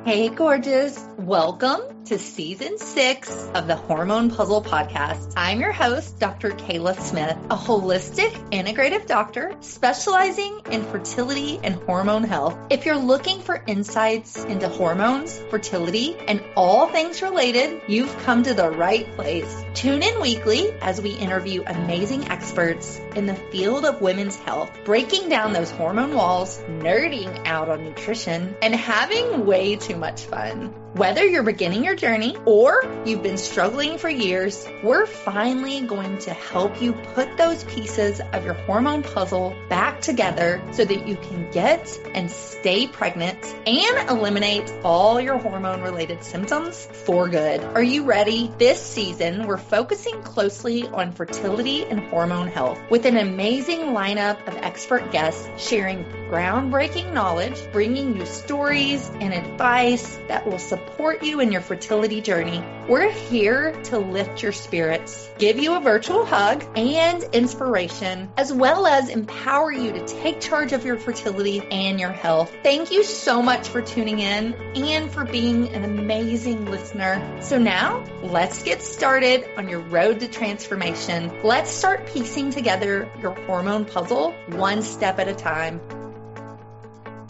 Hey, gorgeous. Welcome to season 6 of the Hormone Puzzle Podcast. I'm your host, Dr. Kayla Smith, a holistic integrative doctor specializing in fertility and hormone health. If you're looking for insights into hormones, fertility, and all things related, you've come to the right place. Tune in weekly as we interview amazing experts in the field of women's health, breaking down those hormone walls, nerding out on nutrition, and having way too much fun. Whether you're beginning your journey or you've been struggling for years, we're finally going to help you put those pieces of your hormone puzzle back together so that you can get and stay pregnant and eliminate all your hormone-related symptoms for good. Are you ready? This season, we're focusing closely on fertility and hormone health with an amazing lineup of expert guests sharing groundbreaking knowledge, bringing you stories and advice that will support you in your fertility journey. We're here to lift your spirits, give you a virtual hug and inspiration, as well as empower you to take charge of your fertility and your health. Thank you so much for tuning in and for being an amazing listener. So now, let's get started on your road to transformation. Let's start piecing together your hormone puzzle one step at a time.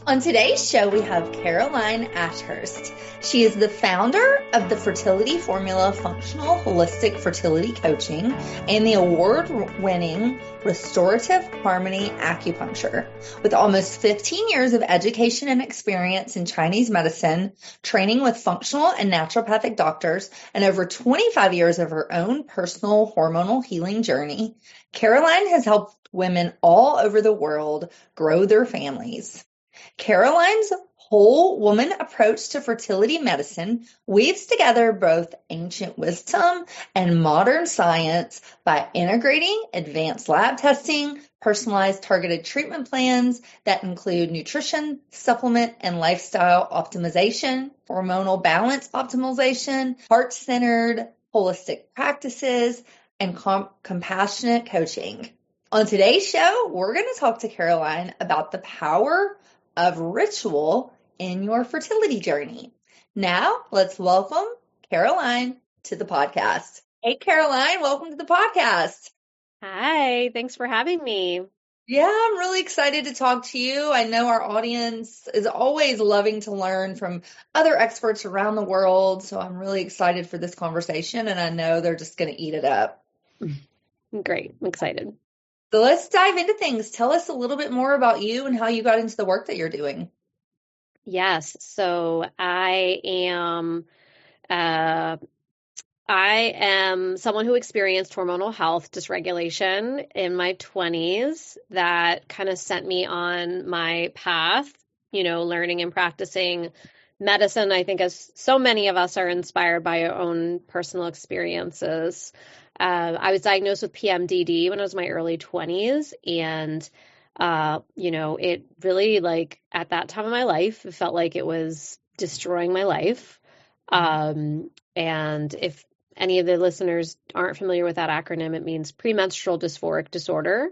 On today's show, we have Caroline Ashurst. She is the founder of the Fertility Formula Functional Holistic Fertility Coaching and the award-winning Restorative Harmony Acupuncture. With almost 15 years of education and experience in Chinese medicine, training with functional and naturopathic doctors, and over 25 years of her own personal hormonal healing journey, Caroline has helped women all over the world grow their families. Caroline's whole woman approach to fertility medicine weaves together both ancient wisdom and modern science by integrating advanced lab testing, personalized targeted treatment plans that include nutrition, supplement, and lifestyle optimization, hormonal balance optimization, heart-centered holistic practices, and compassionate coaching. On today's show, we're going to talk to Caroline about the power of ritual in your fertility journey. Now, let's welcome Caroline to the podcast. Hey, Caroline, welcome to the podcast. Hi, thanks for having me. Yeah, I'm really excited to talk to you. I know our audience is always loving to learn from other experts around the world, so I'm really excited for this conversation, and I know they're just going to eat it up. Great, I'm excited. So let's dive into things. Tell us a little bit more about you and how you got into the work that you're doing. Yes, so I am someone who experienced hormonal health dysregulation in my 20s that kind of sent me on my path, learning and practicing medicine. I think as so many of us are inspired by our own personal experiences. I was diagnosed with PMDD when I was in my early 20s. And, it really at that time of my life, it felt like it was destroying my life. And if any of the listeners aren't familiar with that acronym, it means premenstrual dysphoric disorder,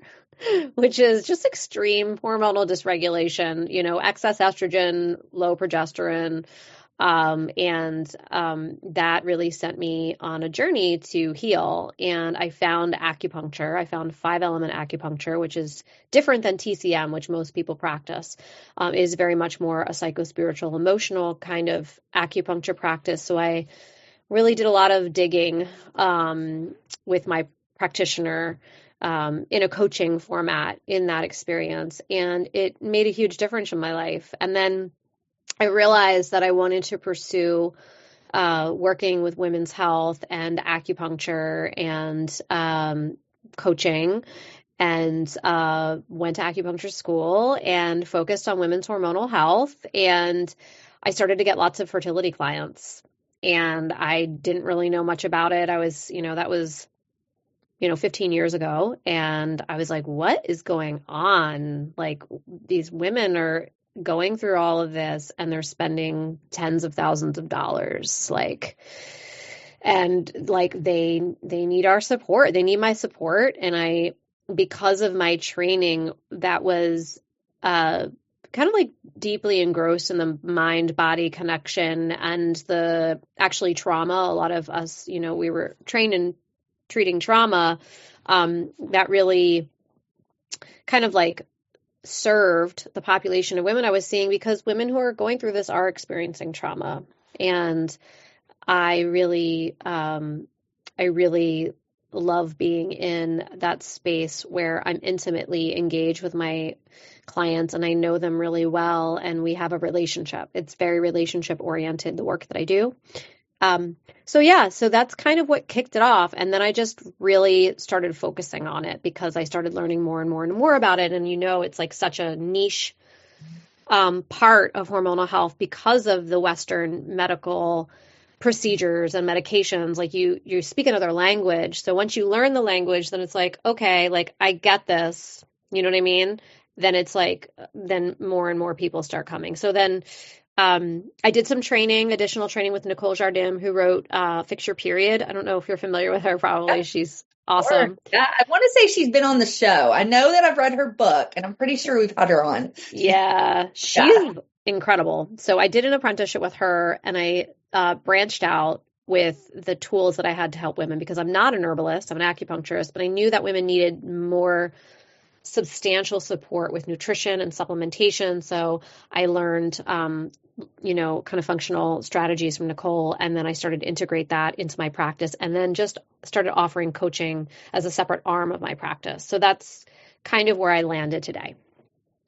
which is just extreme hormonal dysregulation, excess estrogen, low progesterone. That really sent me on a journey to heal. And I found acupuncture. I found 5-element acupuncture, which is different than TCM, which most people practice, is very much more a psychospiritual, emotional kind of acupuncture practice. So I really did a lot of digging with my practitioner in a coaching format in that experience. And it made a huge difference in my life. And then I realized that I wanted to pursue working with women's health and acupuncture and coaching, and went to acupuncture school and focused on women's hormonal health. And I started to get lots of fertility clients, and I didn't really know much about it. I was, that was, 15 years ago. And I was like, what is going on? Like, these women are going through all of this and they're spending tens of thousands of dollars, and they need our support. They need my support. And because of my training, that was kind of like deeply engrossed in the mind-body connection and the actually trauma. A lot of us, we were trained in treating trauma, that really kind of like served the population of women I was seeing, because women who are going through this are experiencing trauma. And I really love being in that space where I'm intimately engaged with my clients and I know them really well and we have a relationship. It's very relationship oriented, the work that I do. So that's kind of what kicked it off. And then I just really started focusing on it because I started learning more and more and more about it. And it's like such a niche part of hormonal health because of the Western medical procedures and medications. Like you speak another language. So once you learn the language, then it's like, okay, like I get this, you know what I mean? Then it's like, then more and more people start coming. So then I did some additional training with Nicole Jardim, who wrote Fix Your Period. I don't know if you're familiar with her, probably. Yeah. She's awesome. Sure. Yeah, I want to say she's been on the show. I know that I've read her book and I'm pretty sure we've had her on. Yeah, she's incredible. So I did an apprenticeship with her and I branched out with the tools that I had to help women, because I'm not an herbalist, I'm an acupuncturist, but I knew that women needed more substantial support with nutrition and supplementation. So I learned, kind of functional strategies from Nicole. And then I started to integrate that into my practice and then just started offering coaching as a separate arm of my practice. So that's kind of where I landed today.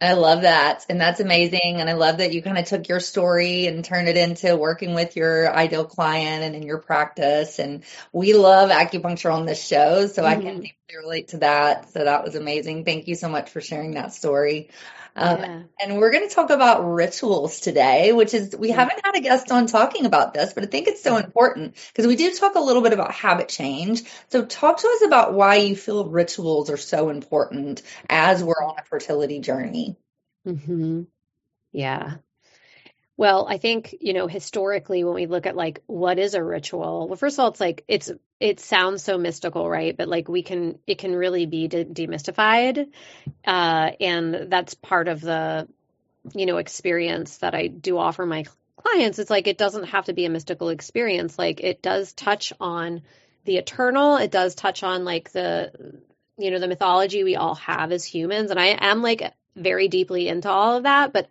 I love that. And that's amazing. And I love that you kind of took your story and turned it into working with your ideal client and in your practice. And we love acupuncture on this show, so I can deeply relate to that. So that was amazing. Thank you so much for sharing that story. And we're going to talk about rituals today, which is, we haven't had a guest on talking about this, but I think it's so important because we do talk a little bit about habit change. So talk to us about why you feel rituals are so important as we're on a fertility journey. Mm-hmm. Yeah. Well, I think, historically, when we look at like, what is a ritual? Well, first of all, it's like, it sounds so mystical, right? But like it can really be demystified. And that's part of the, experience that I do offer my clients. It's like, it doesn't have to be a mystical experience. Like it does touch on the eternal. It does touch on like the mythology we all have as humans. And I am like very deeply into all of that, but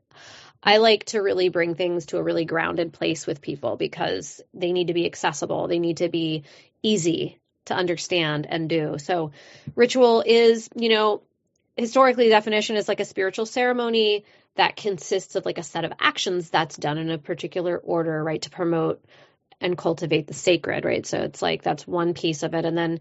I like to really bring things to a really grounded place with people because they need to be accessible. They need to be easy to understand and do. So ritual is, historically, the definition is like a spiritual ceremony that consists of like a set of actions that's done in a particular order, right, to promote and cultivate the sacred, right? So it's like, that's one piece of it. And then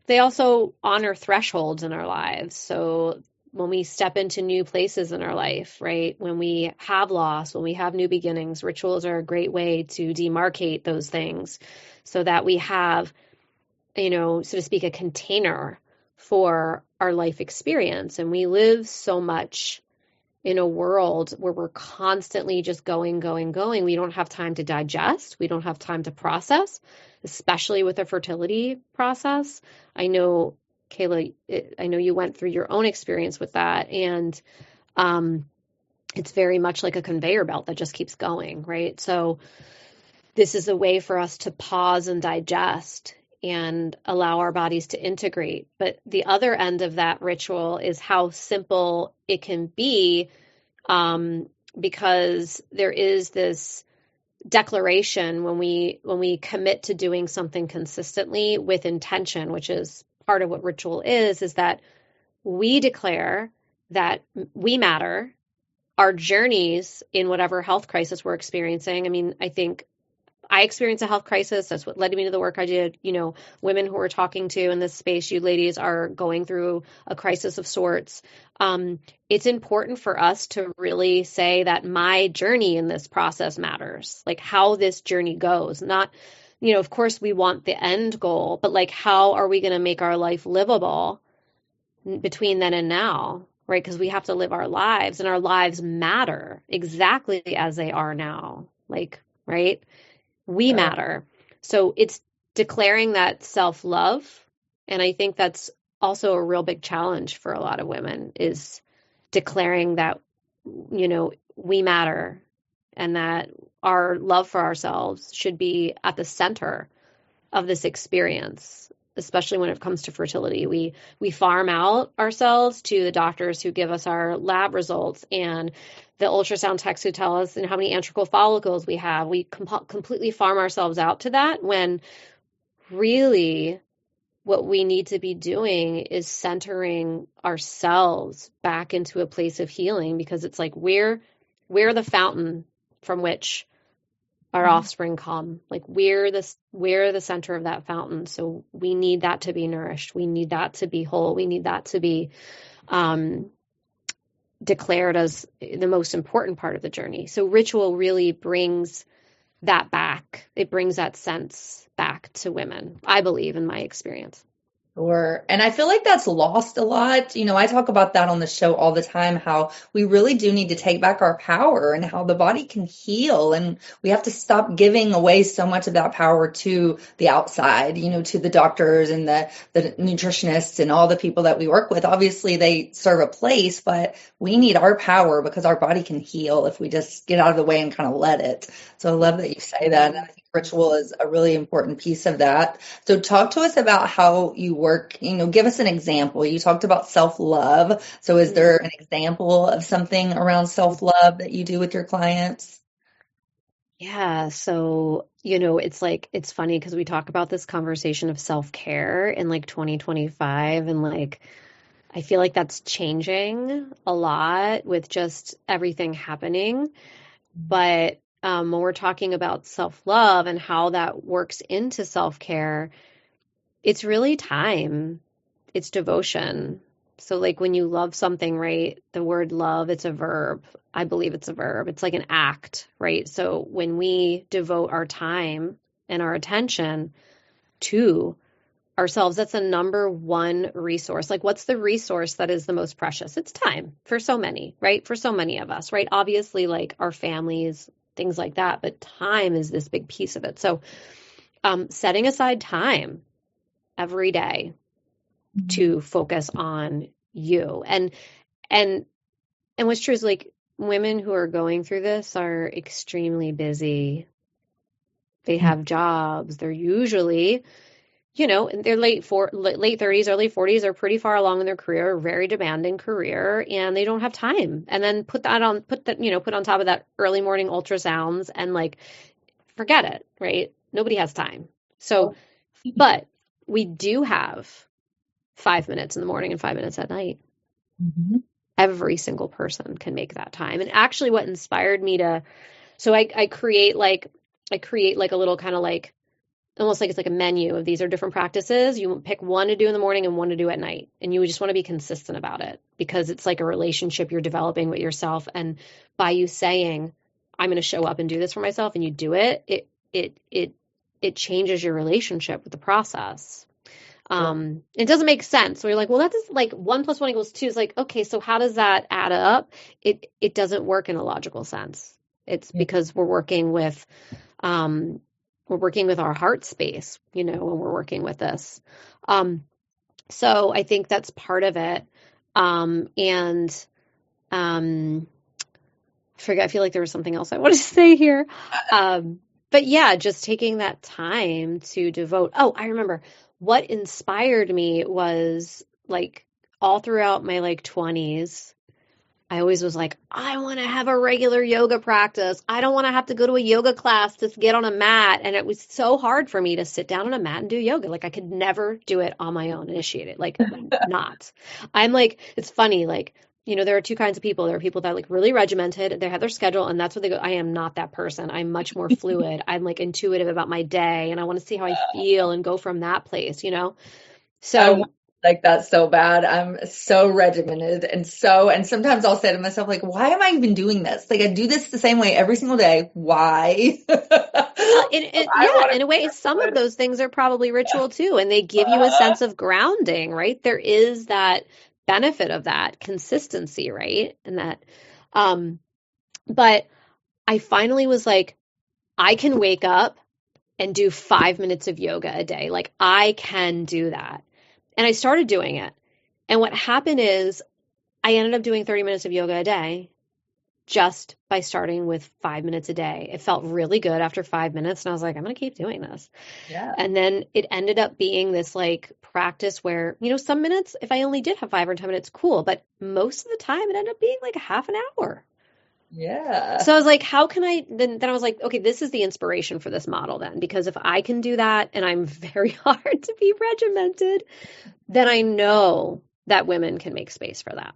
they also honor thresholds in our lives. So when we step into new places in our life, right? When we have loss, when we have new beginnings, rituals are a great way to demarcate those things so that we have, so to speak, a container for our life experience. And we live so much in a world where we're constantly just going. We don't have time to digest. We don't have time to process, especially with a fertility process. I know, Kayla, I know you went through your own experience with that, and it's very much like a conveyor belt that just keeps going, right? So this is a way for us to pause and digest and allow our bodies to integrate. But the other end of that ritual is how simple it can be, because there is this declaration when we commit to doing something consistently with intention, which is part of what ritual is that we declare that we matter, our journeys in whatever health crisis we're experiencing. I mean, I think I experienced a health crisis. That's what led me to the work I did. Women who we're talking to in this space, you ladies are going through a crisis of sorts. It's important for us to really say that my journey in this process matters, like how this journey goes, not, of course we want the end goal, but like, how are we going to make our life livable between then and now, right? Because we have to live our lives, and our lives matter exactly as they are now. Like, right? We matter. So it's declaring that self-love. And I think that's also a real big challenge for a lot of women, is declaring that we matter, and that our love for ourselves should be at the center of this experience, especially when it comes to fertility. We farm out ourselves to the doctors who give us our lab results and the ultrasound techs who tell us how many antrical follicles we have. We completely farm ourselves out to that, when really what we need to be doing is centering ourselves back into a place of healing, because it's like we're the fountain from which our offspring come. Like we're the center of that fountain. So we need that to be nourished. We need that to be whole. We need that to be declared as the most important part of the journey. So ritual really brings that back. It brings that sense back to women, I believe, in my experience. Sure. And I feel like that's lost a lot. I talk about that on the show all the time, how we really do need to take back our power and how the body can heal. And we have to stop giving away so much of that power to the outside, to the doctors and the nutritionists and all the people that we work with. Obviously, they serve a place, but we need our power because our body can heal if we just get out of the way and kind of let it. So I love that you say that. And I think ritual is a really important piece of that. So talk to us about how you work, give us an example. You talked about self-love. So is there an example of something around self-love that you do with your clients? Yeah. So, it's funny because we talk about this conversation of self-care in 2025, and I feel like that's changing a lot with just everything happening. But when we're talking about self-love and how that works into self-care, it's really time. It's devotion. So when you love something, right, the word love, it's a verb. I believe it's a verb. It's like an act, right? So when we devote our time and our attention to ourselves, that's the number one resource. What's the resource that is the most precious? It's time for so many, right? For so many of us, right? Obviously, our families, things like that, but time is this big piece of it. So setting aside time every day to focus on you. And what's true is women who are going through this are extremely busy. They have jobs. They're usually, in their late 30s, early 40s, are pretty far along in their career, a very demanding career, and they don't have time. And then put on top of that early morning ultrasounds and forget it, right? Nobody has time. So, but we do have 5 minutes in the morning and 5 minutes at night. Mm-hmm. Every single person can make that time. And actually what inspired me so I create a little kind of almost it's like a menu of these are different practices. You pick one to do in the morning and one to do at night. And you just want to be consistent about it because it's like a relationship you're developing with yourself. And by you saying, I'm going to show up and do this for myself, and you do it, it changes your relationship with the process. It doesn't make sense. So you're like, well, that's 1 + 1 = 2 is okay, so how does that add up? It doesn't work in a logical sense. It's because we're working with our heart space, when we're working with this. So I think that's part of it. I feel like there was something else I wanted to say here. But yeah, just taking that time to devote. Oh, I remember what inspired me was all throughout my 20s, I always was I want to have a regular yoga practice. I don't want to have to go to a yoga class to get on a mat. And it was so hard for me to sit down on a mat and do yoga. I could never do it on my own, initiate it. Not. I'm it's funny. There are two kinds of people. There are people that are really regimented. They have their schedule and that's what they go. I am not that person. I'm much more fluid. I'm intuitive about my day and I want to see how I feel and go from that place, So that's so bad. I'm so regimented and sometimes I'll say to myself, why am I even doing this? I do this the same way every single day. Why? In a way, some of those things are probably ritual too, and they give you a sense of grounding, right? There is that benefit of that consistency, right? And that, but I finally was I can wake up and do 5 minutes of yoga a day. I can do that. And I started doing it. And what happened is I ended up doing 30 minutes of yoga a day. just by starting with 5 minutes a day. It felt really good after 5 minutes. And I was like, I'm going to keep doing this. Yeah. And then it ended up being this like practice where, some minutes, if I only did have 5 or 10 minutes, cool. But most of the time it ended up being like a half an hour. Yeah. So I was like, how can I, then I was like, okay, this is the inspiration for this model then, because if I can do that and I'm very hard to be regimented, then I know that women can make space for that.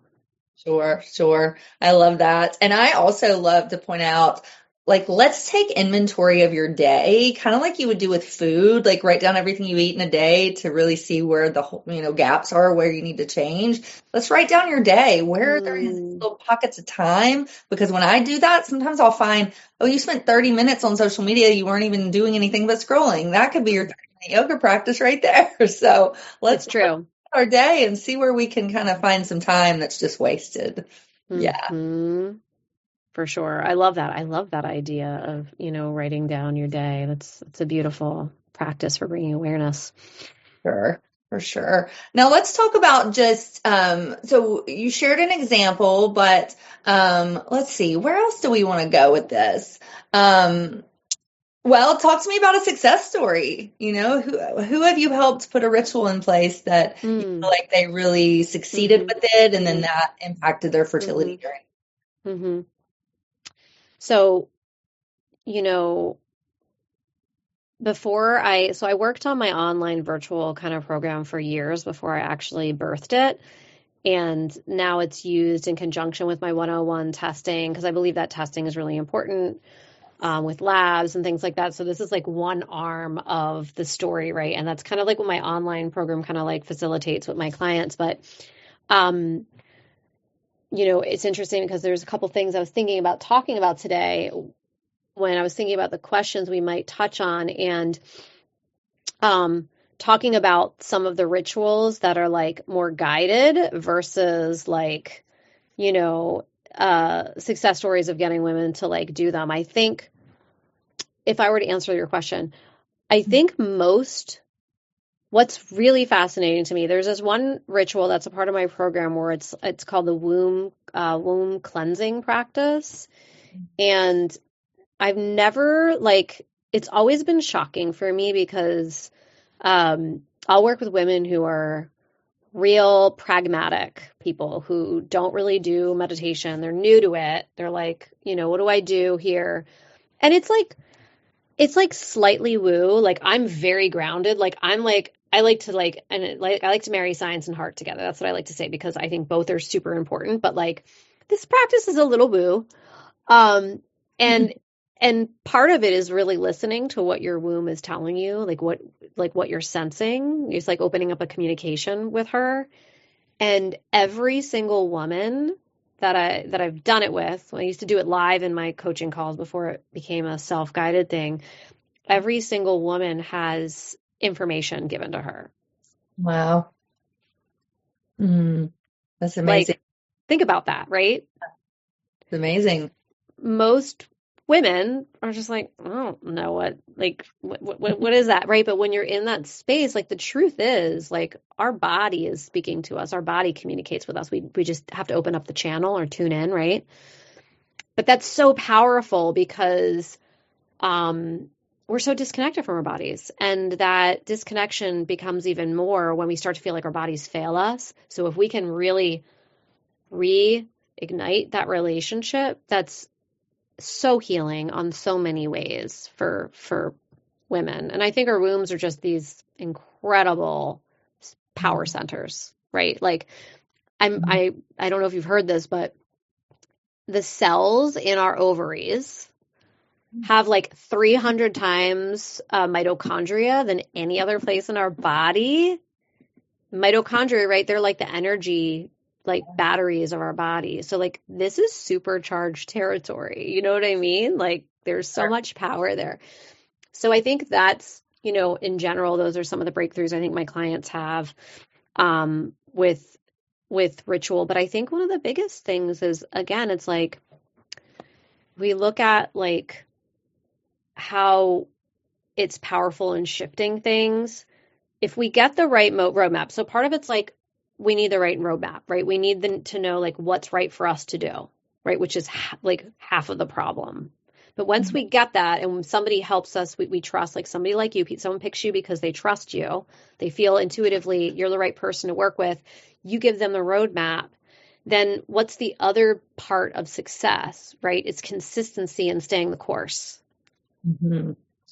Sure. I love that. And I also love to point out, like, let's take inventory of your day, kind of like you would do with food, like write down everything you eat in a day to really see where the gaps are, where you need to change. Let's write down your day, where there is little pockets of time. Because when I do that, sometimes I'll find, oh, you spent 30 minutes on social media. You weren't even doing anything but scrolling. That could be your 30-minute yoga practice right there. So let's It's true. our day and see where we can kind of find some time that's just wasted. Yeah. For sure. I love that. I love that idea of, writing down your day. That's a beautiful practice for bringing awareness. For sure. Now let's talk about just, so you shared an example, but let's see, where else do we want to go with this? Well, talk to me about a success story. Who have you helped put a ritual in place that you feel like they really succeeded with it, and then that impacted their fertility journey? So, I worked on my online virtual kind of program for years before I actually birthed it. And now it's used in conjunction with my 101 testing, because I believe that testing is really important. With labs and things like that. So this is like one arm of the story, right? And that's kind of like what my online program kind of like facilitates with my clients. But, it's interesting because there's a couple things I was thinking about talking about today when I was thinking about the questions we might touch on, and talking about some of the rituals that are like more guided versus like, success stories of getting women to like do them. I think if I were to answer your question, I think what's really fascinating to me, there's this one ritual that's a part of my program where it's called the womb cleansing practice. And I've never it's always been shocking for me because I'll work with women who are real pragmatic people who don't really do meditation. They're new to it. They're like, what do I do here? And it's like slightly woo. Like I'm very grounded. Like I like to marry science and heart together. That's what I like to say, because I think both are super important. But like this practice is a little woo. And part of it is really listening to what your womb is telling you, like what you're sensing. It's like opening up a communication with her. And every single woman that I've done it with, I used to do it live in my coaching calls before it became a self-guided thing. Every single woman has information given to her. Wow. That's amazing. Think about that, right? It's amazing. Most women are just like, I don't know what is that, right? But when you're in that space, like the truth is, like our body is speaking to us. Our body communicates with us. We just have to open up the channel or tune in, right? But that's so powerful because we're so disconnected from our bodies, and that disconnection becomes even more when we start to feel like our bodies fail us. So if we can really reignite that relationship, that's so healing on so many ways for women. And I think our wombs are just these incredible power centers, right? Like I don't know if you've heard this, but the cells in our ovaries have like 300 times mitochondria than any other place in our body. Mitochondria, right? They're like the energy like batteries of our body. So like this is supercharged territory. You know what I mean? Like there's so much power there. So I think that's, in general, those are some of the breakthroughs I think my clients have with ritual. But I think one of the biggest things is, again, it's like we look at like how it's powerful in shifting things. If we get the right roadmap. So part of it's like, we need the right roadmap, right? We need to know like what's right for us to do. right? Which is like half of the problem. But once we get that and when somebody helps us, we trust, like somebody like you, someone picks you because they trust you. They feel intuitively you're the right person to work with. You give them the roadmap. Then what's the other part of success, right? It's consistency and staying the course,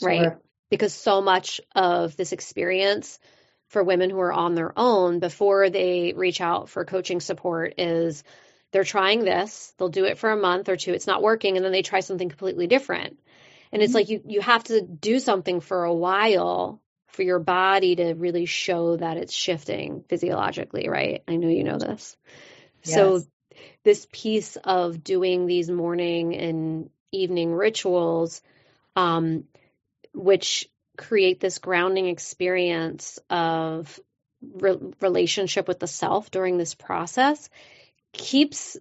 right? Because so much of this experience for women who are on their own before they reach out for coaching support is they're trying this, they'll do it for a month or two, it's not working, and then they try something completely different. And it's like you have to do something for a while for your body to really show that it's shifting physiologically, right? I know you know this. Yes. So this piece of doing these morning and evening rituals, which create this grounding experience of relationship with the self during this process, keeps,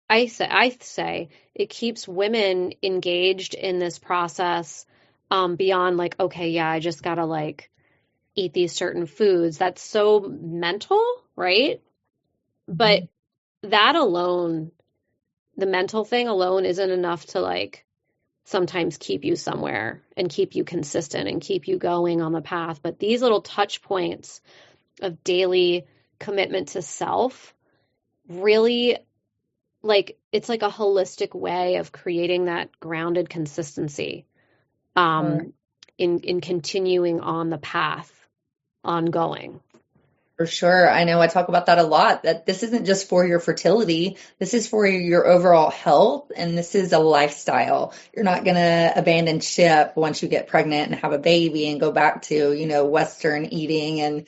I say it keeps women engaged in this process beyond like, okay, yeah, I just gotta like eat these certain foods. That's so mental, right? But that alone, the mental thing alone isn't enough to like sometimes keep you somewhere and keep you consistent and keep you going on the path. But these little touch points of daily commitment to self really, like, it's like a holistic way of creating that grounded consistency in continuing on the path ongoing. For sure. I know I talk about that a lot, that this isn't just for your fertility. This is for your overall health. And this is a lifestyle. You're not going to abandon ship once you get pregnant and have a baby and go back to, Western eating and,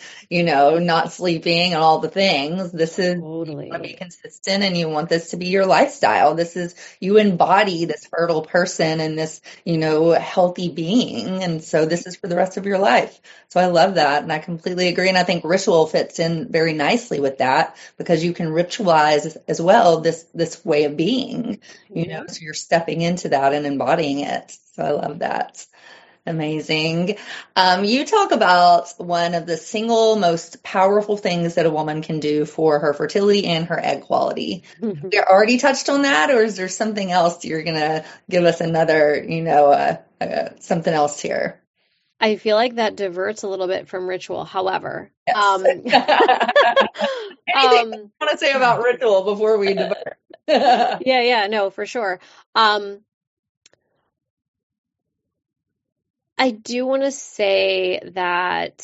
not sleeping and all the things. This is, totally. You want to be consistent and you want this to be your lifestyle. This is, you embody this fertile person and this, healthy being. And so this is for the rest of your life. So I love that. And I completely agree. And I think ritual fits in very nicely with that because you can ritualize as well this way of being, so you're stepping into that and embodying it. So I love that. Amazing. You talk about one of the single most powerful things that a woman can do for her fertility and her egg quality. We already touched on that, or is there something else you're going to give us another, something else here? I feel like that diverts a little bit from ritual. However, yes. Anything I want to say about ritual before we divert? Yeah, no, for sure. I do want to say that,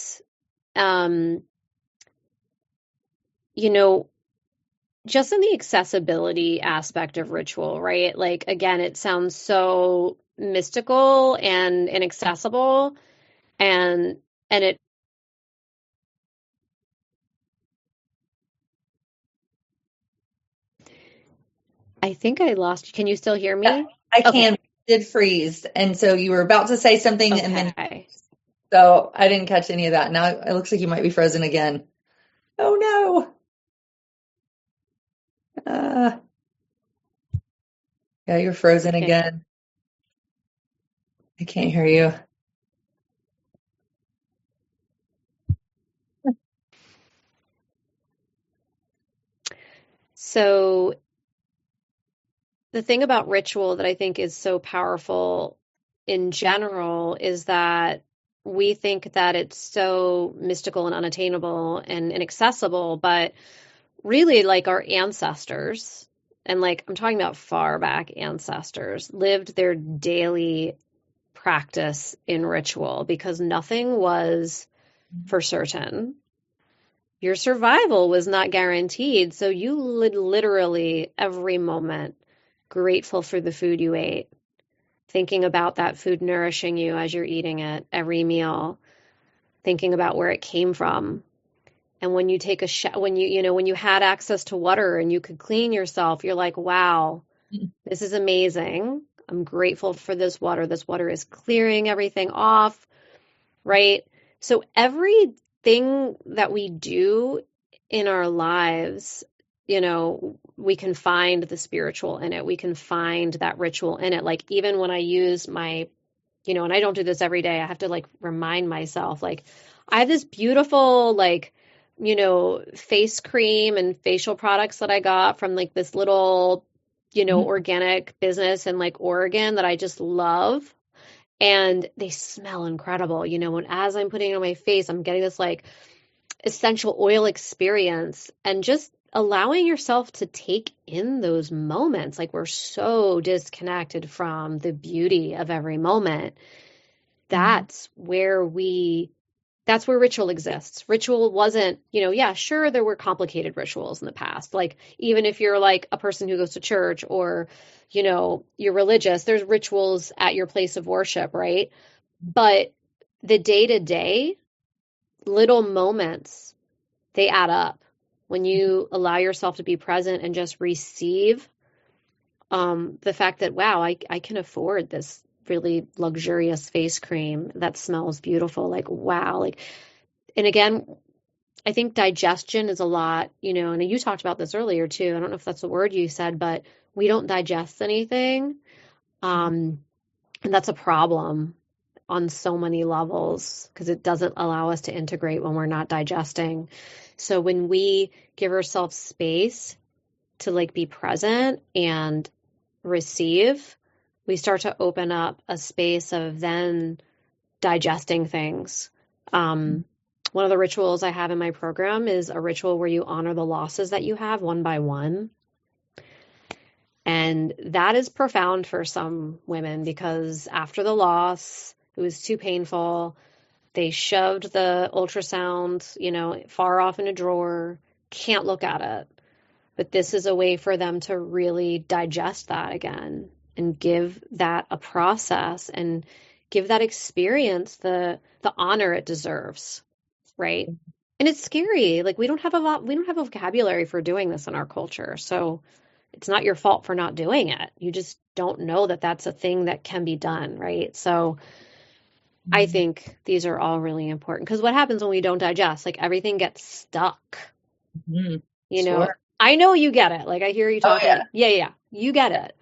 just in the accessibility aspect of ritual, right? Like, again, it sounds so mystical and inaccessible. And it, I think I lost you. Can you still hear me? Yeah, I can. Did freeze. And so you were about to say something and then, so I didn't catch any of that. Now it looks like you might be frozen again. Oh no. Yeah, you're frozen again. I can't hear you. So the thing about ritual that I think is so powerful in general is that we think that it's so mystical and unattainable and inaccessible, but really, like, our ancestors, and like I'm talking about far back ancestors, lived their daily practice in ritual because nothing was for certain. Your survival was not guaranteed. So you literally every moment grateful for the food you ate, thinking about that food nourishing you as you're eating it every meal, thinking about where it came from. And when you take when you had access to water and you could clean yourself, you're like, wow, this is amazing. I'm grateful for this water. This water is clearing everything off, right? So everything that we do in our lives, we can find the spiritual in it. We can find that ritual in it. Like, even when I use my, and I don't do this every day, I have to like remind myself, like, I have this beautiful, like, face cream and facial products that I got from like this little organic business in like Oregon that I just love. And they smell incredible. And as I'm putting it on my face, I'm getting this like essential oil experience, and just allowing yourself to take in those moments. Like, we're so disconnected from the beauty of every moment. That's where ritual exists. Ritual wasn't, sure, there were complicated rituals in the past. Like, even if you're like a person who goes to church or, you're religious, there's rituals at your place of worship, right? But the day-to-day little moments, they add up. When you allow yourself to be present and just receive the fact that, wow, I can afford this really luxurious face cream that smells beautiful. Like, wow. Like, and again, I think digestion is a lot, and you talked about this earlier too. I don't know if that's the word you said, but we don't digest anything. And that's a problem on so many levels, because it doesn't allow us to integrate when we're not digesting. So when we give ourselves space to like be present and receive, we start to open up a space of then digesting things. One of the rituals I have in my program is a ritual where you honor the losses that you have one by one. And that is profound for some women, because after the loss, it was too painful. They shoved the ultrasound, far off in a drawer, can't look at it. But this is a way for them to really digest that again and give that a process and give that experience the honor it deserves, right? And it's scary. Like, we don't have a vocabulary for doing this in our culture. So it's not your fault for not doing it. You just don't know that that's a thing that can be done, right? So I think these are all really important, because what happens when we don't digest? Like, everything gets stuck. Sure. I know you get it. Like, I hear you talking. Oh, Yeah, you get it.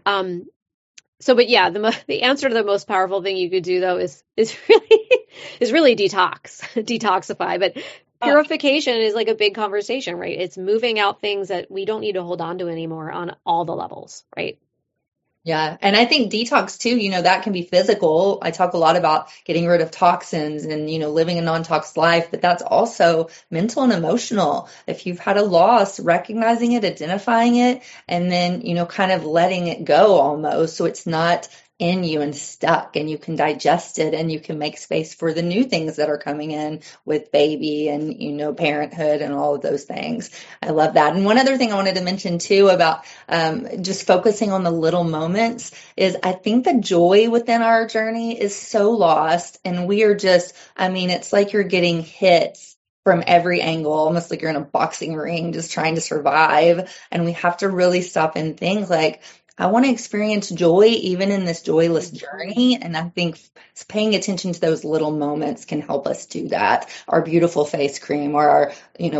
But yeah, the answer to the most powerful thing you could do though is really detoxify. But purification is like a big conversation, right? It's moving out things that we don't need to hold on to anymore on all the levels, right? Yeah. And I think detox too, that can be physical. I talk a lot about getting rid of toxins and, living a non-tox life, but that's also mental and emotional. If you've had a loss, recognizing it, identifying it, and then, kind of letting it go almost. So it's not in you and stuck, and you can digest it, and you can make space for the new things that are coming in with baby and, parenthood and all of those things. I love that. And one other thing I wanted to mention too about just focusing on the little moments is, I think the joy within our journey is so lost, and we are just, it's like you're getting hits from every angle, almost like you're in a boxing ring just trying to survive. And we have to really stop and think like, I want to experience joy even in this joyless journey. And I think paying attention to those little moments can help us do that. Our beautiful face cream, or our,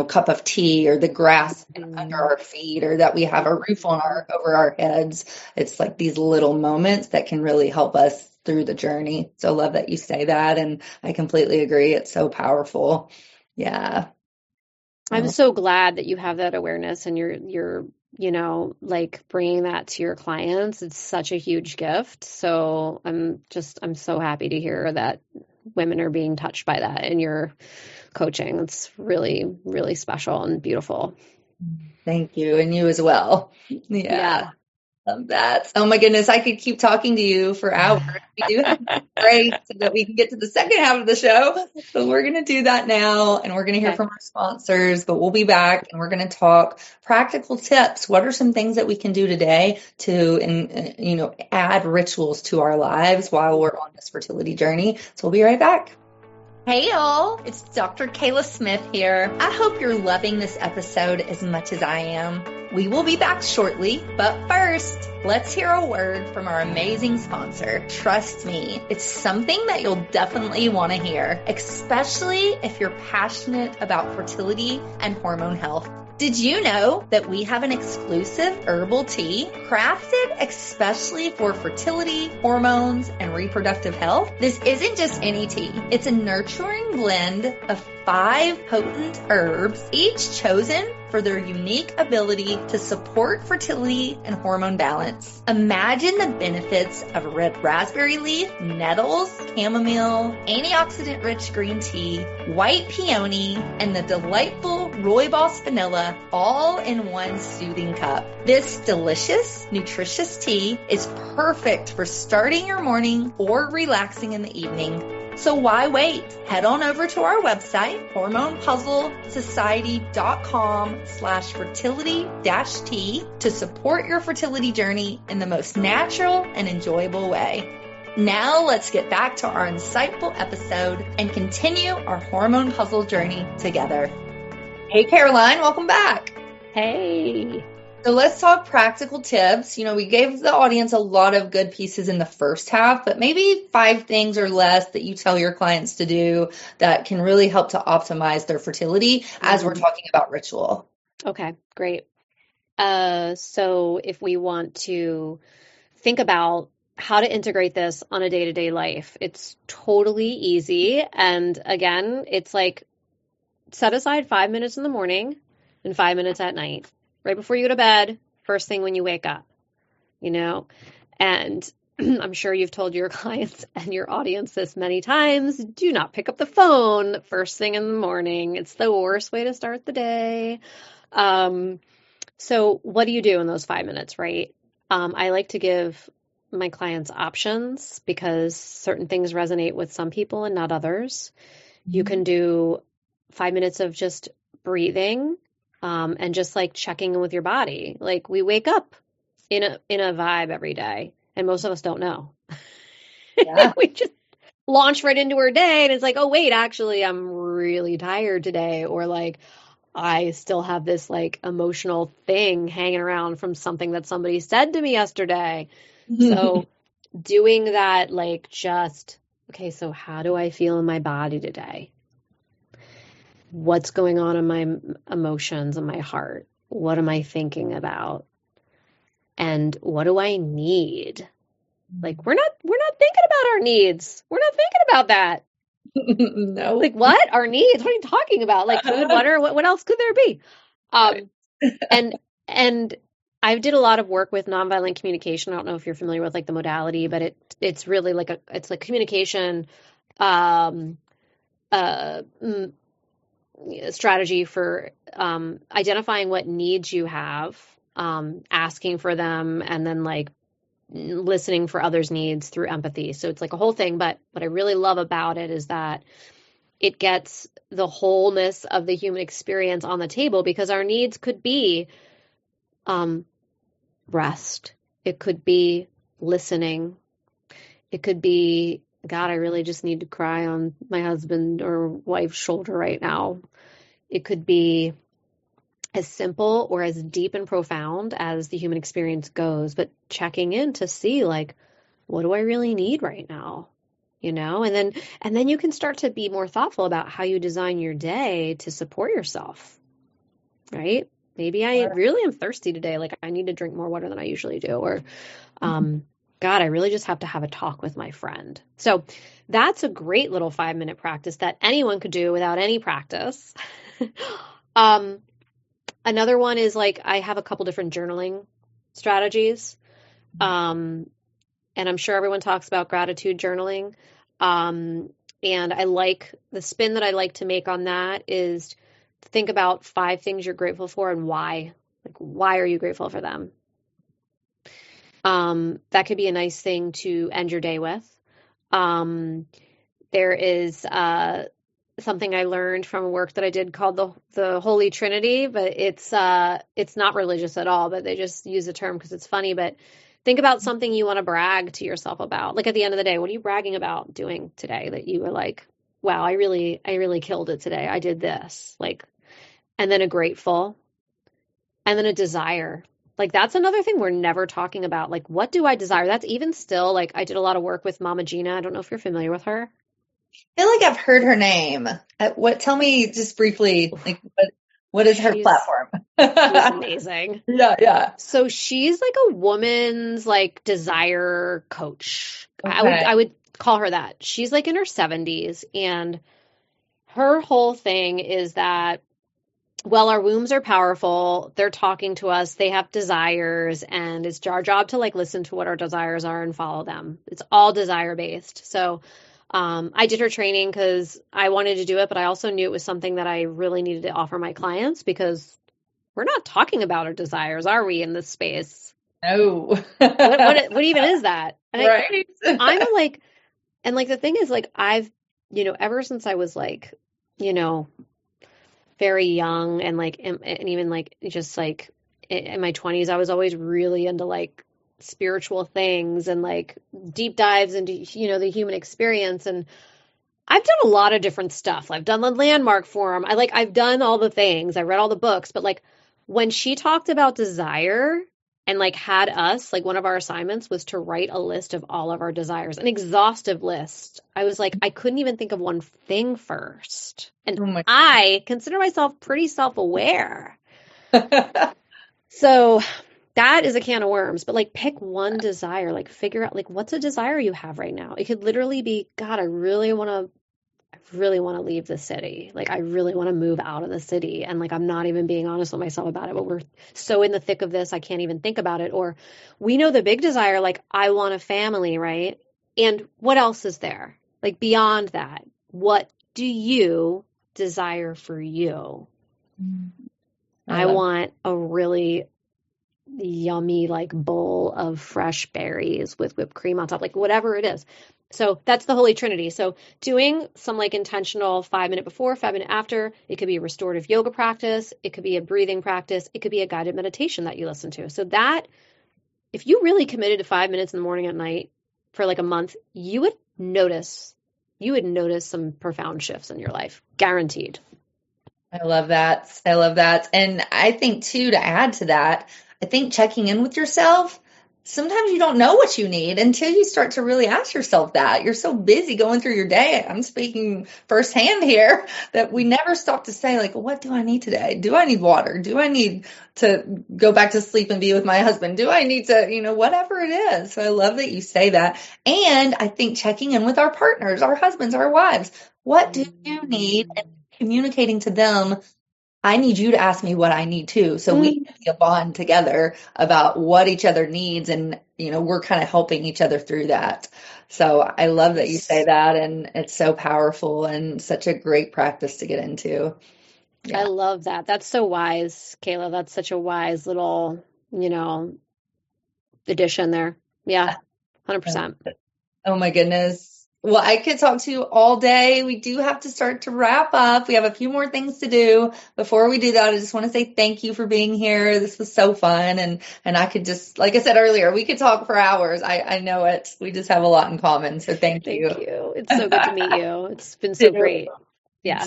cup of tea, or the grass under our feet, or that we have a roof over our heads. It's like these little moments that can really help us through the journey. So I love that you say that. And I completely agree. It's so powerful. Yeah. I'm so glad that you have that awareness, and you're like bringing that to your clients. It's such a huge gift. So I'm so happy to hear that women are being touched by that in your coaching. It's really, really special and beautiful. Thank you. And you as well. Yeah. Love that. Oh my goodness. I could keep talking to you for hours. We do have to break so that we can get to the second half of the show. So we're going to do that now, and we're going to hear from our sponsors, but we'll be back and we're going to talk practical tips. What are some things that we can do today to, add rituals to our lives while we're on this fertility journey? So we'll be right back. Hey y'all, it's Dr. Kayla Smith here. I hope you're loving this episode as much as I am. We will be back shortly, but first, let's hear a word from our amazing sponsor. Trust me, it's something that you'll definitely want to hear, especially if you're passionate about fertility and hormone health. Did you know that we have an exclusive herbal tea crafted especially for fertility, hormones, and reproductive health? This isn't just any tea. It's a nurturing blend of 5 potent herbs, each chosen for their unique ability to support fertility and hormone balance. Imagine the benefits of red raspberry leaf, nettles, chamomile, antioxidant-rich green tea, white peony, and the delightful rooibos vanilla all in one soothing cup. This delicious, nutritious tea is perfect for starting your morning or relaxing in the evening. So why wait? Head on over to our website, hormonepuzzlesociety.com/fertility-tea to support your fertility journey in the most natural and enjoyable way. Now let's get back to our insightful episode and continue our hormone puzzle journey together. Hey, Caroline, welcome back. Hey. So let's talk practical tips. We gave the audience a lot of good pieces in the first half, but maybe 5 things or less that you tell your clients to do that can really help to optimize their fertility as we're talking about ritual. Okay, great. So if we want to think about how to integrate this on a day-to-day life, it's totally easy. And again, it's like set aside 5 minutes in the morning and 5 minutes at night. Right before you go to bed, first thing when you wake up, and I'm sure you've told your clients and your audience this many times, do not pick up the phone first thing in the morning. It's the worst way to start the day. So what do you do in those 5 minutes, right? I like to give my clients options because certain things resonate with some people and not others. Mm-hmm. You can do 5 minutes of just breathing. And just like checking in with your body. Like we wake up in a vibe every day, and most of us don't know. Yeah. We just launch right into our day, and it's like, oh wait, actually, I'm really tired today, or like I still have this like emotional thing hanging around from something that somebody said to me yesterday. So doing that, like just okay. So how do I feel in my body today? What's going on in my emotions and my heart? What am I thinking about? And what do I need? Like we're not thinking about our needs. We're not thinking about that. No. Like what? Our needs? What are you talking about? Like food, water, what else could there be? And I did a lot of work with nonviolent communication. I don't know if you're familiar with like the modality, but it's really like it's like communication strategy for identifying what needs you have, asking for them, and then like listening for others' needs through empathy. So it's like a whole thing. But what I really love about it is that it gets the wholeness of the human experience on the table, because our needs could be rest. It could be listening. It could be, God, I really just need to cry on my husband or wife's shoulder right now. It could be as simple or as deep and profound as the human experience goes, but checking in to see like, what do I really need right now? And then you can start to be more thoughtful about how you design your day to support yourself, right? Maybe I really am thirsty today. Like I need to drink more water than I usually do, or, God, I really just have to have a talk with my friend. So that's a great little 5-minute practice that anyone could do without any practice. Another one is like, I have a couple different journaling strategies. And I'm sure everyone talks about gratitude journaling. And I like the spin that I like to make on that is to think about 5 things you're grateful for and why. Like, why are you grateful for them? That could be a nice thing to end your day with. There is something I learned from work that I did called the Holy Trinity, but it's not religious at all, but they just use the term because it's funny. But think about something you want to brag to yourself about. Like at the end of the day, what are you bragging about doing today that you were like, wow, I really killed it today. I did this. Like, and then a grateful, and then a desire. Like that's another thing we're never talking about. Like, what do I desire? That's even still like I did a lot of work with Mama Gina. I don't know if you're familiar with her. I feel like I've heard her name. Tell me just briefly, like what is her platform? She's amazing. Yeah. So she's like a woman's like desire coach. Okay. I would call her that. She's like in her 70s, and her whole thing is that, well, our wombs are powerful. They're talking to us. They have desires, and it's our job to like listen to what our desires are and follow them. It's all desire based. So I did her training because I wanted to do it, but I also knew it was something that I really needed to offer my clients because we're not talking about our desires, are we, in this space? No. What even is that? And Right. I'm a, like, and like the thing is, like, I've, ever since I was like, very young and like, and even like just like in my 20s, I was always really into like spiritual things and like deep dives into, the human experience. And I've done a lot of different stuff. I've done the Landmark Forum. I've done all the things. I read all the books, but like when she talked about desire and like had us, like one of our assignments was to write a list of all of our desires, an exhaustive list. I was like, I couldn't even think of one thing first. And I consider myself pretty self-aware. So that is a can of worms, but like pick one desire, like figure out like what's a desire you have right now. It could literally be, God, I really want to leave the city. Like I really want to move out of the city. And like I'm not even being honest with myself about it, but we're so in the thick of this, I can't even think about it. Or we know the big desire, like I want a family, right? And what else is there? Like beyond that, what do you desire for you? I want a really yummy like bowl of fresh berries with whipped cream on top, like whatever it is. So that's the Holy Trinity. So doing some like intentional 5-minute before, 5-minute after, it could be a restorative yoga practice. It could be a breathing practice. It could be a guided meditation that you listen to. So that if you really committed to 5 minutes in the morning at night for like a month, you would notice some profound shifts in your life. Guaranteed. I love that. I love that. And I think too, to add to that, I think checking in with yourself, sometimes you don't know what you need until you start to really ask yourself that. You're so busy going through your day. I'm speaking firsthand here that we never stop to say like, what do I need today? Do I need water? Do I need to go back to sleep and be with my husband? Do I need to, whatever it is. So I love that you say that. And I think checking in with our partners, our husbands, our wives, what do you need? And communicating to them, I need you to ask me what I need too. So we can be a bond together about what each other needs. And, we're kind of helping each other through that. So I love that you say that. And it's so powerful and such a great practice to get into. Yeah. I love that. That's so wise, Kayla. That's such a wise little, addition there. Yeah. 100%. Oh my goodness. Well, I could talk to you all day. We do have to start to wrap up. We have a few more things to do. Before we do that, I just want to say thank you for being here. This was so fun. And I could just, like I said earlier, we could talk for hours. I know it. We just have a lot in common. So thank you. Thank you. It's so good to meet you. It's been so great. Yeah.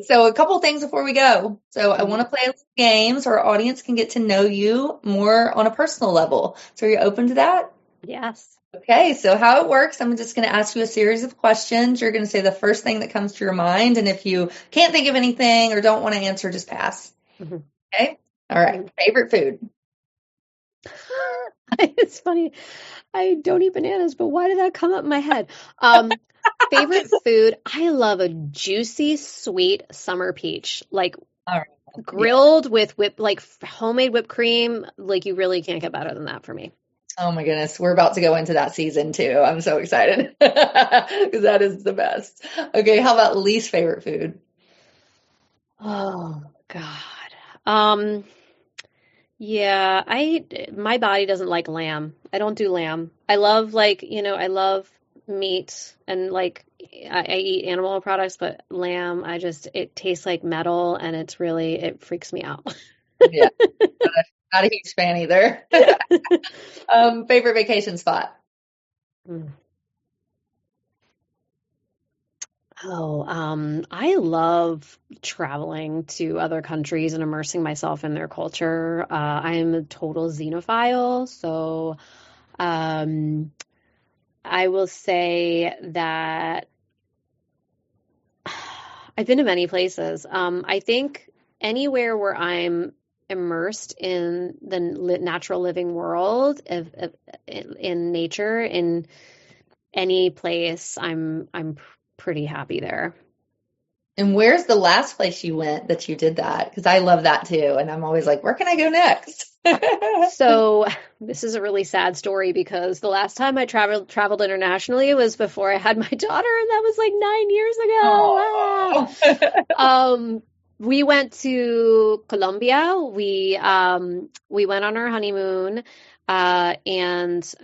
So a couple things before we go. So I want to play a game so our audience can get to know you more on a personal level. So are you open to that? Yes. Okay, so how it works, I'm just going to ask you a series of questions. You're going to say the first thing that comes to your mind. And if you can't think of anything or don't want to answer, just pass. Mm-hmm. Okay? All right. Favorite food? It's funny. I don't eat bananas, but why did that come up in my head? Favorite food? I love a juicy, sweet summer peach. Like grilled with homemade whipped cream. Like you really can't get better than that for me. Oh my goodness. We're about to go into that season too. I'm so excited because that is the best. Okay. How about least favorite food? Oh God. Yeah, my body doesn't like lamb. I don't do lamb. I love I love meat and like I eat animal products, but lamb, it tastes like metal and it freaks me out. Yeah. Not a huge fan either. Favorite vacation spot? I love traveling to other countries and immersing myself in their culture. I am a total xenophile, so I will say that I've been to many places. I think anywhere where I'm immersed in the natural living world in nature, in any place, I'm pretty happy there. And where's the last place you went that you did that? Because I love that too. And I'm always like, where can I go next? So this is a really sad story because the last time I traveled internationally was before I had my daughter, and that was like 9 years ago. Ah. We went to Colombia. We went on our honeymoon, and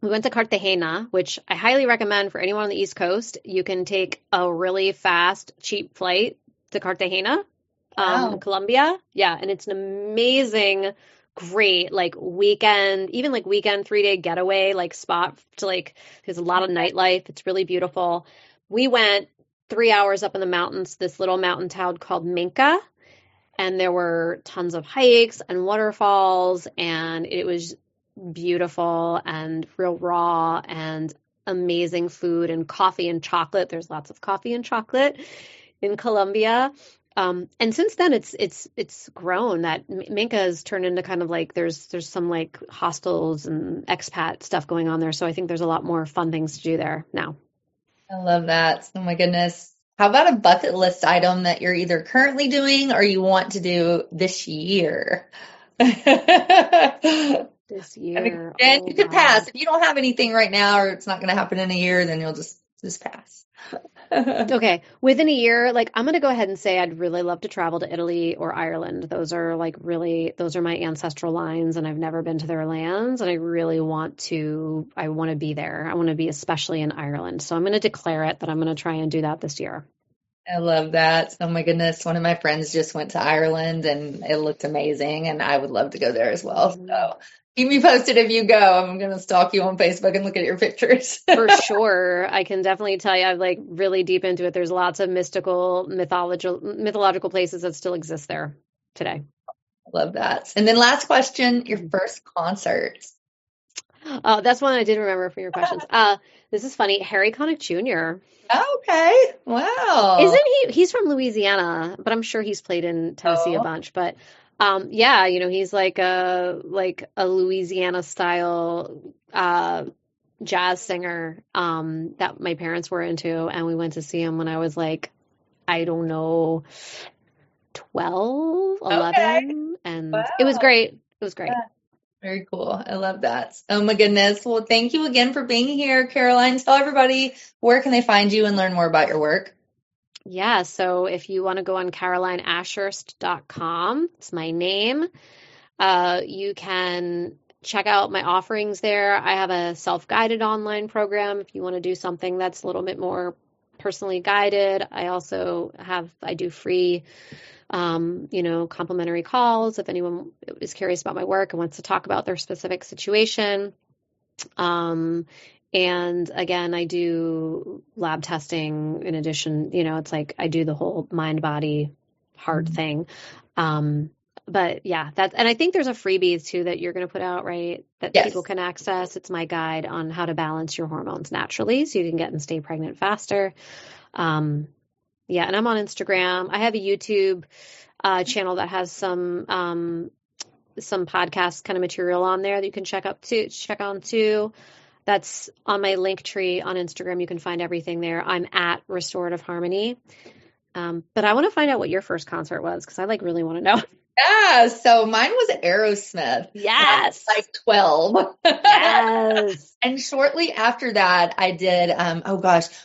we went to Cartagena, which I highly recommend for anyone on the East Coast. You can take a really fast, cheap flight to Cartagena, Colombia. Yeah, and it's an amazing, great like weekend, even like weekend 3-day getaway like spot to like. There's a lot of nightlife. It's really beautiful. We went 3 hours up in the mountains, this little mountain town called Minca, and there were tons of hikes and waterfalls, and it was beautiful and real raw and amazing food and coffee and chocolate. There's lots of coffee and chocolate in Colombia. And since then it's grown. That Minca has turned into kind of like there's some like hostels and expat stuff going on there. So I think there's a lot more fun things to do there now. I love that. Oh my goodness. How about a bucket list item that you're either currently doing or you want to do this year? This year. And you could pass. If you don't have anything right now or it's not going to happen in a year, then you'll just pass. Okay. Within a year, like I'm going to go ahead and say I'd really love to travel to Italy or Ireland. Those are my ancestral lines, and I've never been to their lands, and I want to be there. I want to be especially in Ireland. So I'm going to declare it that I'm going to try and do that this year. I love that. Oh my goodness. One of my friends just went to Ireland and it looked amazing, and I would love to go there as well. So keep me posted if you go. I'm going to stalk you on Facebook and look at your pictures. For sure. I can definitely tell you, I'm like really deep into it. There's lots of mythological places that still exist there today. I love that. And then last question, your first concert. That's one I did remember from your questions. This is funny. Harry Connick Jr. Okay. Wow. Isn't he? He's from Louisiana, but I'm sure he's played in Tennessee a bunch. But yeah, he's like a Louisiana style jazz singer that my parents were into, and we went to see him when I was like, I don't know, 12, 11, and it was great. It was great. Yeah. Very cool. I love that. Oh my goodness. Well, thank you again for being here, Caroline. Tell everybody, where can they find you and learn more about your work? Yeah. So if you want to go on carolineashurst.com, it's my name. You can check out my offerings there. I have a self-guided online program if you want to do something that's a little bit more personally guided. I do free complimentary calls if anyone is curious about my work and wants to talk about their specific situation. And again, I do lab testing in addition, it's like I do the whole mind, body, heart thing. But yeah, and I think there's a freebie too that you're going to put out, right? That people can access. It's my guide on how to balance your hormones naturally so you can get and stay pregnant faster. Yeah, and I'm on Instagram. I have a YouTube channel that has some podcast kind of material on there that you can check on too. That's on my link tree on Instagram. You can find everything there. I'm at Restorative Harmony. But I want to find out what your first concert was because I really want to know. Yeah, so mine was Aerosmith. Yes. I was like 12. Yes. And shortly after that, I did,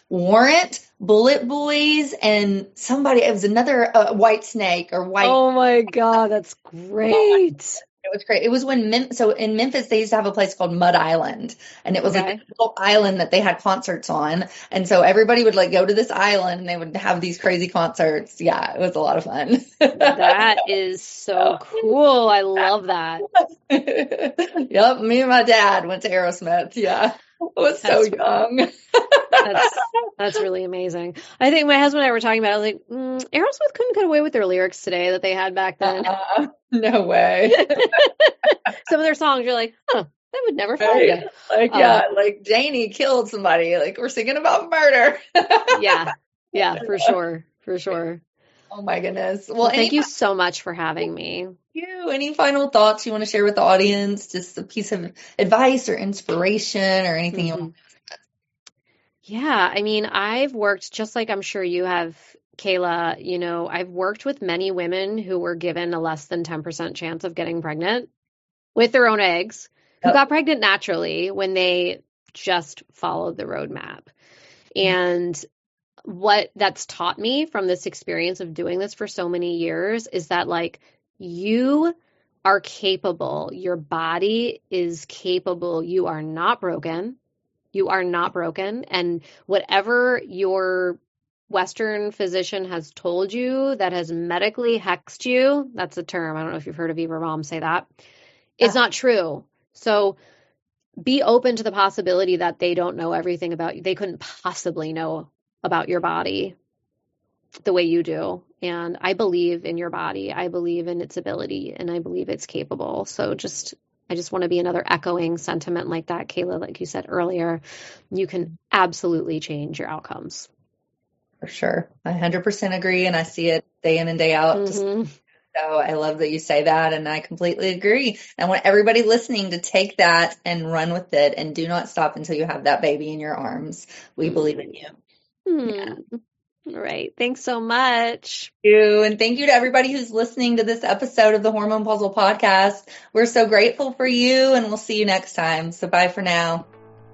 Warrant, Bullet Boys, and it was another White Snake or White. Oh my God, that's great. It was great. It was when in Memphis, they used to have a place called Mud Island, and it was like a little island that they had concerts on. And so everybody would go to this island and they would have these crazy concerts. Yeah, it was a lot of fun. That is so cool. I love that. Yep. Me and my dad went to Aerosmith. Yeah. I was so young. That's really amazing. I think my husband and I were talking about it. I was like, Aerosmith couldn't get away with their lyrics today that they had back then. No way. Some of their songs, you're like, that would never fly. Like Janie killed somebody. Like we're singing about murder. Yeah, for sure. Oh my goodness. Well, thank you so much for having me. Any final thoughts you want to share with the audience? Just a piece of advice or inspiration or anything you want to Yeah. I mean, I've worked just like I'm sure you have, Kayla, I've worked with many women who were given a less than 10% chance of getting pregnant with their own eggs, who got pregnant naturally when they just followed the roadmap. And what that's taught me from this experience of doing this for so many years is that, like, you are capable. Your body is capable. You are not broken. You are not broken. And whatever your Western physician has told you that has medically hexed you, that's a term. I don't know if you've heard of Eva Romm say that. It's not true. So be open to the possibility that they don't know everything about you. They couldn't possibly know about your body the way you do. And I believe in your body. I believe in its ability, and I believe it's capable. So I just want to be another echoing sentiment like that, Kayla, like you said earlier. You can absolutely change your outcomes. For sure. I 100% agree. And I see it day in and day out. So I love that you say that. And I completely agree. I want everybody listening to take that and run with it, and do not stop until you have that baby in your arms. We believe in you. Yeah. All right. Thanks so much. Thank you. And thank you to everybody who's listening to this episode of the Hormone Puzzle Podcast. We're so grateful for you, and we'll see you next time. So bye for now.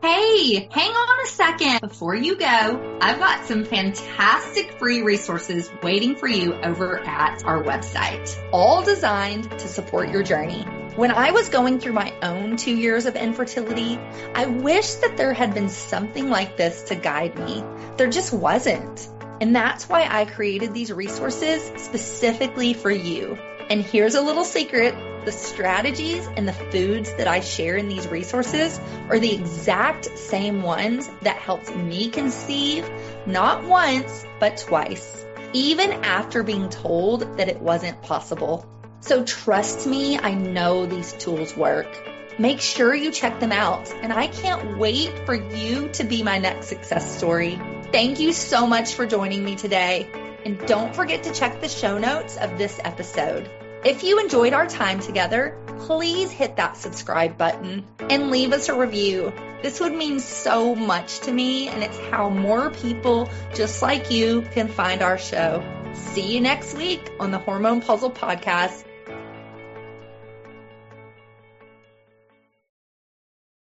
Hey, hang on a second before you go. I've got some fantastic free resources waiting for you over at our website, all designed to support your journey. When I was going through my own 2 years of infertility, I wish that there had been something like this to guide me. There just wasn't. And that's why I created these resources specifically for you. And here's a little secret. The strategies and the foods that I share in these resources are the exact same ones that helped me conceive, not once, but twice, even after being told that it wasn't possible. So trust me, I know these tools work. Make sure you check them out. And I can't wait for you to be my next success story. Thank you so much for joining me today. And don't forget to check the show notes of this episode. If you enjoyed our time together, please hit that subscribe button and leave us a review. This would mean so much to me, and it's how more people just like you can find our show. See you next week on the Hormone Puzzle Podcast.